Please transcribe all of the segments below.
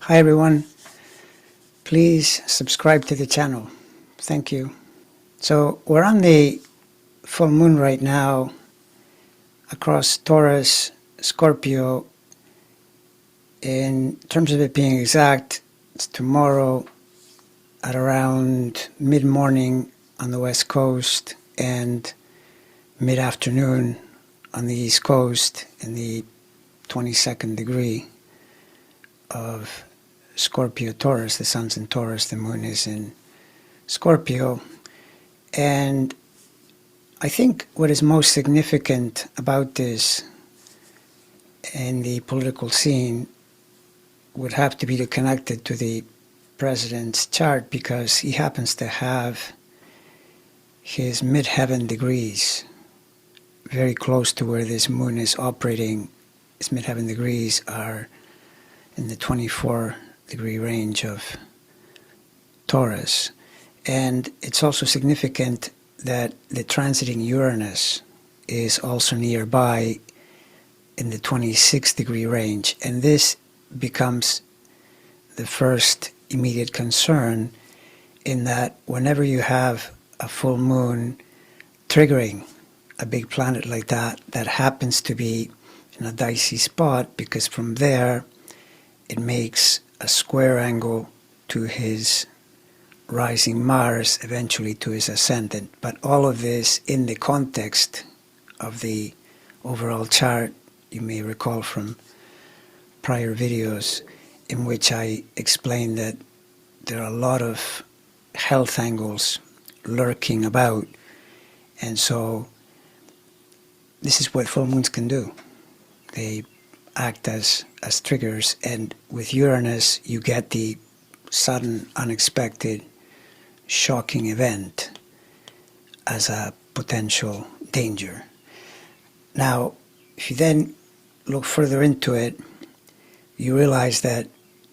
Hi everyone, please subscribe to the channel. Thank you. So we're on the full moon right now across Taurus, Scorpio. In terms of it being exact, it's tomorrow at around mid-morning on the west coast and mid-afternoon on the east coast in the 22nd degree of Scorpio Taurus. The sun's in Taurus, the moon is in Scorpio. And I think what is most significant about this in the political scene would have to be to connect it to the president's chart, because he happens to have his midheaven degrees very close to where this moon is operating. His midheaven degrees are in the 24-degree range of Taurus. And it's also significant that the transiting Uranus is also nearby in the 26-degree range. And this becomes the first immediate concern, in that whenever you have a full moon triggering a big planet like that, that happens to be in a dicey spot, because from there it makes a square angle to his rising Mars, eventually to his ascendant. But all of this in the context of the overall chart. You may recall from prior videos in which I explained that there are a lot of health angles lurking about, and so this is what full moons can do. They act as triggers, and with Uranus you get the sudden, unexpected, shocking event as a potential danger. Now, if you then look further into it, you realize that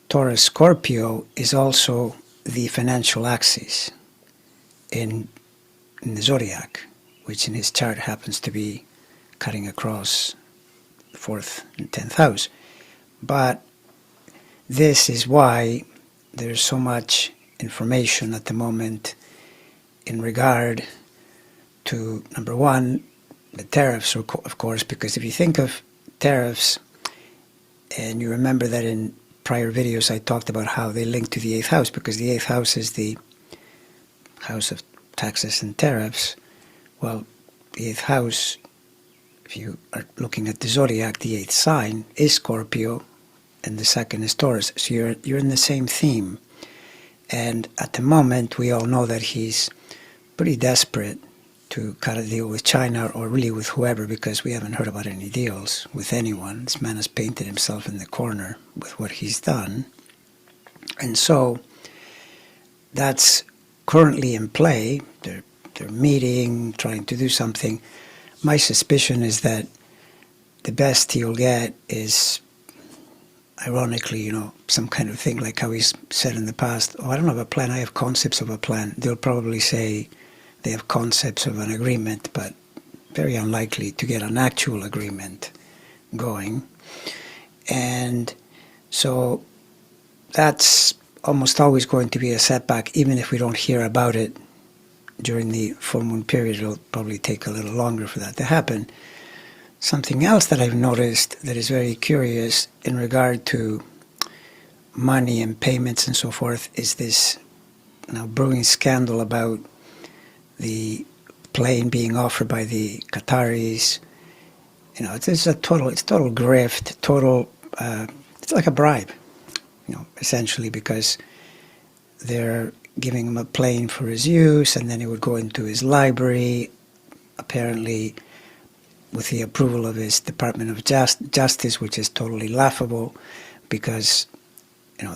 Taurus Scorpio is also the financial axis in the zodiac, which in his chart happens to be cutting across the 4th and 10th house. But this is why there's so much information at the moment in regard to, number one, the tariffs, of course, because if you think of tariffs, and you remember that in prior videos I talked about how they link to the 8th house, because the 8th house is the house of taxes and tariffs. Well, the 8th house, if you are looking at the zodiac, the 8th sign is Scorpio, and the second is Taurus. So you're in the same theme. And at the moment, we all know that he's pretty desperate to cut a deal with China, or really with whoever, because we haven't heard about any deals with anyone. This man has painted himself in the corner with what he's done. And so that's currently in play. They're meeting, trying to do something. My suspicion is that the best he'll get is, ironically, some kind of thing like how he's said in the past, oh, I don't have a plan, I have concepts of a plan. They'll probably say they have concepts of an agreement, but very unlikely to get an actual agreement going. And so that's almost always going to be a setback, even if we don't hear about it during the full moon period. It'll probably take a little longer for that to happen. Something else that I've noticed that is very curious in regard to money and payments and so forth is this now brewing scandal about the plane being offered by the Qataris. It's total grift, it's like a bribe, essentially, because they're giving him a plane for his use, and then it would go into his library, apparently with the approval of his Department of Justice, which is totally laughable, because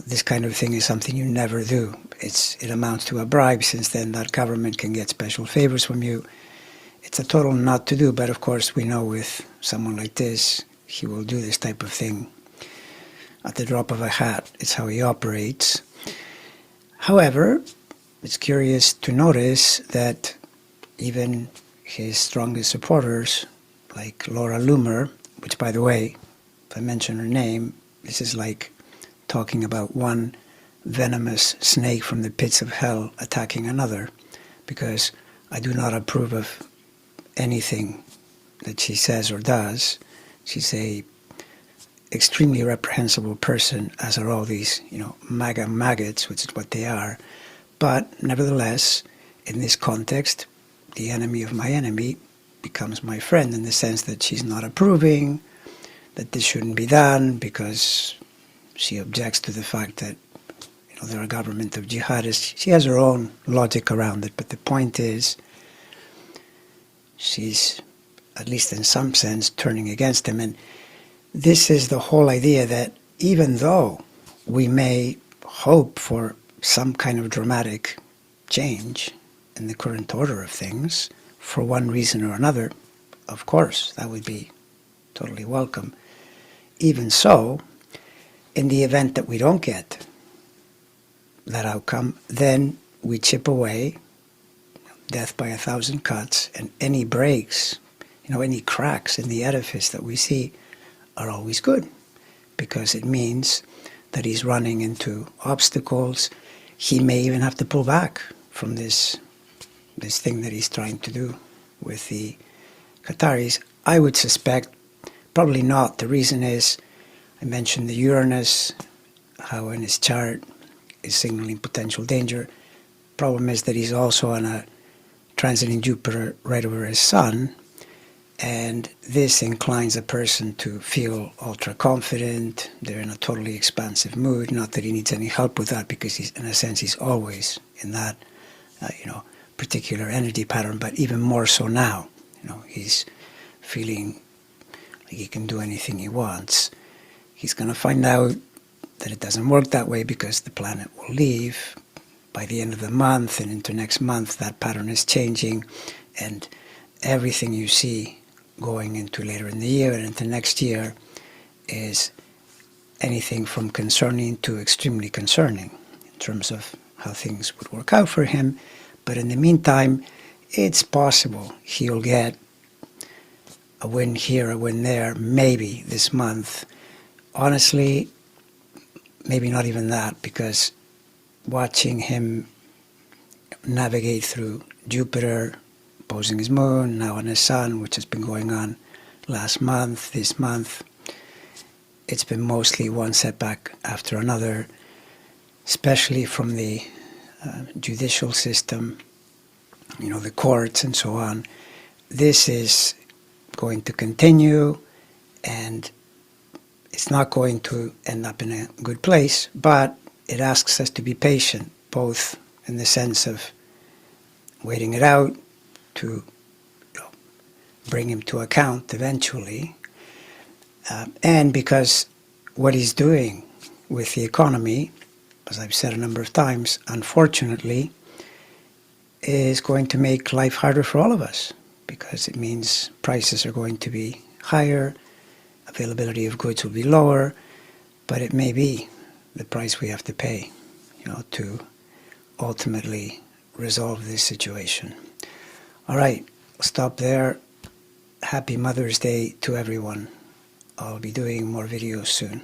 this kind of thing is something you never do. It amounts to a bribe, since then that government can get special favors from you. It's a total not to do, but of course we know with someone like this, he will do this type of thing at the drop of a hat. It's how he operates. However, it's curious to notice that even his strongest supporters, like Laura Loomer, which, by the way, if I mention her name, this is like talking about one venomous snake from the pits of hell attacking another, because I do not approve of anything that she says or does. She's a extremely reprehensible person, as are all these, MAGA maggots, which is what they are. But nevertheless, in this context, the enemy of my enemy becomes my friend, in the sense that she's not approving that this shouldn't be done, because she objects to the fact that they're a government of jihadists. She has her own logic around it, but the point is, she's, at least in some sense, turning against him. And this is the whole idea, that even though we may hope for some kind of dramatic change in the current order of things, for one reason or another, of course, that would be totally welcome. Even so, in the event that we don't get that outcome, then we chip away, death by 1,000 cuts, and any breaks, any cracks in the edifice that we see are always good, because it means that he's running into obstacles. He may even have to pull back from this thing that he's trying to do with the Qataris. I would suspect probably not. The reason is, I mentioned the Uranus, how in his chart is signaling potential danger. Problem is that he's also on a transiting Jupiter right over his Sun, and this inclines a person to feel ultra confident. They're in a totally expansive mood. Not that he needs any help with that, because he's, in a sense, he's always in that particular energy pattern, but even more so now. He's feeling like he can do anything he wants. He's going to find out that it doesn't work that way, because the planet will leave by the end of the month, and into next month that pattern is changing, and everything you see going into later in the year and into next year is anything from concerning to extremely concerning in terms of how things would work out for him. But in the meantime, it's possible he'll get a win here, a win there, maybe this month. Honestly, maybe not even that, because watching him navigate through Jupiter opposing his moon, now on his Sun, which has been going on last month, this month, it's been mostly one setback after another, especially from the judicial system, the courts and so on. This is going to continue, and it's not going to end up in a good place, but it asks us to be patient, both in the sense of waiting it out to bring him to account eventually, and because what he's doing with the economy, as I've said a number of times, unfortunately, is going to make life harder for all of us, because it means prices are going to be higher, availability of goods will be lower, but it may be the price we have to pay, to ultimately resolve this situation. All right, I'll stop there. Happy Mother's Day to everyone. I'll be doing more videos soon.